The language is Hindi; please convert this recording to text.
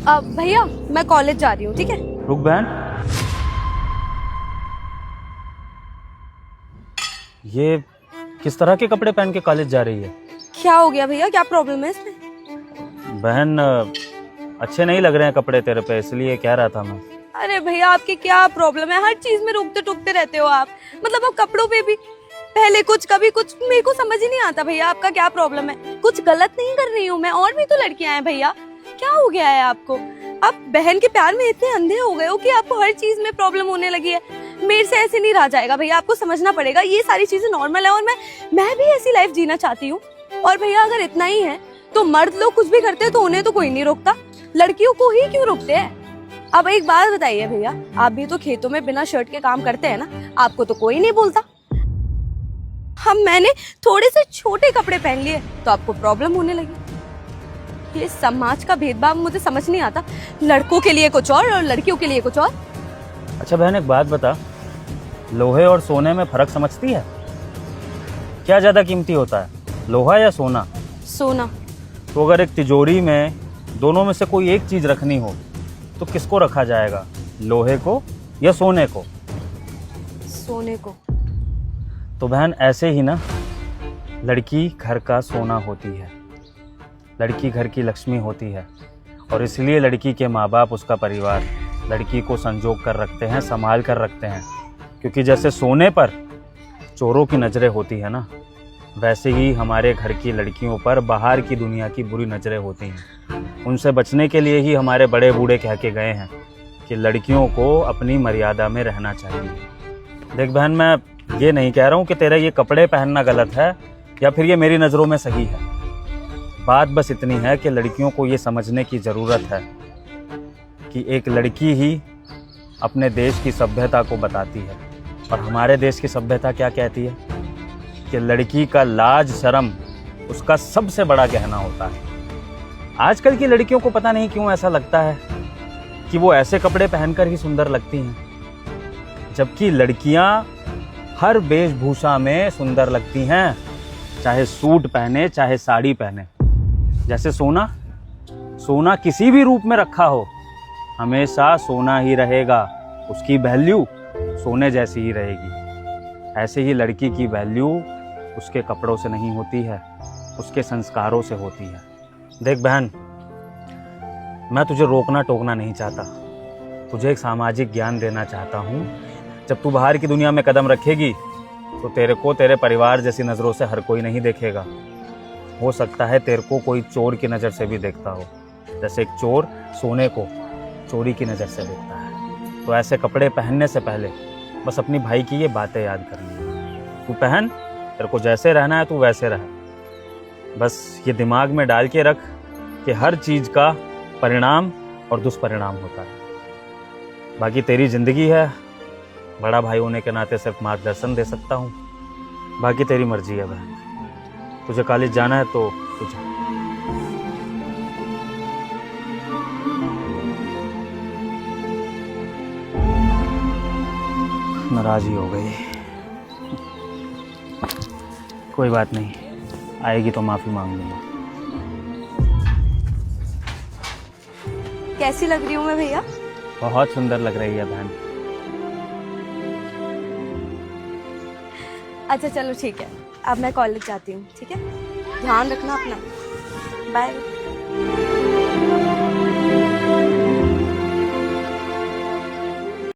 भैया मैं कॉलेज जा रही हूँ, ठीक है? रुक बहन, ये किस तरह के कपड़े पहन के कॉलेज जा रही है? क्या हो गया भैया, क्या प्रॉब्लम है इसमें? बहन अच्छे नहीं लग रहे हैं कपड़े तेरे पे, इसलिए कह रहा था मैं। अरे भैया आपकी क्या प्रॉब्लम है, हर चीज में रोकते टोकते रहते हो आप। मतलब आप कपड़ों पे भी पहले कुछ कभी कुछ, मेरे को समझ ही नहीं आता भैया आपका क्या प्रॉब्लम है। कुछ गलत नहीं कर रही हूँ मैं, और भी तो लड़कियां हैं भैया, क्या हो गया है आपको? आप बहन के प्यार में इतने अंधे हो गए हो कि आपको हर चीज में प्रॉब्लम होने लगी है। मेरे से ऐसे नहीं रहा जाएगा भैया, आपको समझना पड़ेगा ये सारी चीजें नॉर्मल है, और मैं भी ऐसी लाइफ जीना चाहती हूँ। और भैया अगर इतना ही है तो मर्द लोग कुछ भी करते हैं तो उन्हें तो कोई नहीं रोकता, लड़कियों को ही क्यों रोकते हैं? अब एक बात बताइए भैया, आप भी तो खेतों में बिना शर्ट के काम करते हैं ना, आपको तो कोई नहीं बोलता। हम मैंने थोड़े से छोटे कपड़े पहन लिए तो आपको प्रॉब्लम होने लगी। ये समाज का भेदभाव मुझे समझ नहीं आता, लड़कों के लिए कुछ और लड़कियों के लिए कुछ और। अच्छा बहन एक बात बता, लोहे और सोने में फर्क समझती है? क्या ज्यादा कीमती होता है, लोहा या सोना? सोना। तो अगर एक तिजोरी में दोनों में से कोई एक चीज रखनी हो तो किसको रखा जाएगा, लोहे को या सोने को? सोने को। तो बहन ऐसे ही ना, लड़की घर का सोना होती है, लड़की घर की लक्ष्मी होती है, और इसलिए लड़की के माँ बाप, उसका परिवार लड़की को संजोग कर रखते हैं, संभाल कर रखते हैं। क्योंकि जैसे सोने पर चोरों की नज़रें होती है ना, वैसे ही हमारे घर की लड़कियों पर बाहर की दुनिया की बुरी नज़रें होती हैं। उनसे बचने के लिए ही हमारे बड़े बूढ़े कह के गए हैं कि लड़कियों को अपनी मर्यादा में रहना चाहिए। देख बहन, मैं ये नहीं कह रहा हूँ कि तेरा ये कपड़े पहनना गलत है या फिर ये मेरी नज़रों में सही है। बात बस इतनी है कि लड़कियों को ये समझने की ज़रूरत है कि एक लड़की ही अपने देश की सभ्यता को बताती है। और हमारे देश की सभ्यता क्या कहती है कि लड़की का लाज शर्म उसका सबसे बड़ा गहना होता है। आजकल की लड़कियों को पता नहीं क्यों ऐसा लगता है कि वो ऐसे कपड़े पहनकर ही सुंदर लगती हैं, जबकि लड़कियां हर वेशभूषा में सुंदर लगती हैं, चाहे सूट पहने चाहे साड़ी पहने। जैसे सोना, सोना किसी भी रूप में रखा हो हमेशा सोना ही रहेगा, उसकी वैल्यू सोने जैसी ही रहेगी। ऐसे ही लड़की की वैल्यू उसके कपड़ों से नहीं होती है, उसके संस्कारों से होती है। देख बहन, मैं तुझे रोकना टोकना नहीं चाहता, तुझे एक सामाजिक ज्ञान देना चाहता हूँ। जब तू बाहर की दुनिया में कदम रखेगी तो तेरे को तेरे परिवार जैसी नज़रों से हर कोई नहीं देखेगा। हो सकता है तेरे को कोई चोर की नज़र से भी देखता हो, जैसे एक चोर सोने को चोरी की नज़र से देखता है। तो ऐसे कपड़े पहनने से पहले बस अपनी भाई की ये बातें याद करनी। तू पहन, तेरे को जैसे रहना है तू वैसे रह। बस ये दिमाग में डाल के रख कि हर चीज़ का परिणाम और दुष्परिणाम होता है। बाकी तेरी ज़िंदगी है, बड़ा भाई होने के नाते सिर्फ मार्गदर्शन दे सकता हूँ, बाकी तेरी मर्जी है बहन। तुझे कॉलेज जाना है तो तुझे। नाराज ही हो गई, कोई बात नहीं, आएगी तो माफ़ी मांग लूँगा। कैसी लग रही हूँ मैं भैया? बहुत सुंदर लग रही है बहन। अच्छा चलो ठीक है, अब मैं कॉलेज जाती हूँ, ठीक है? ध्यान रखना अपना, बाय।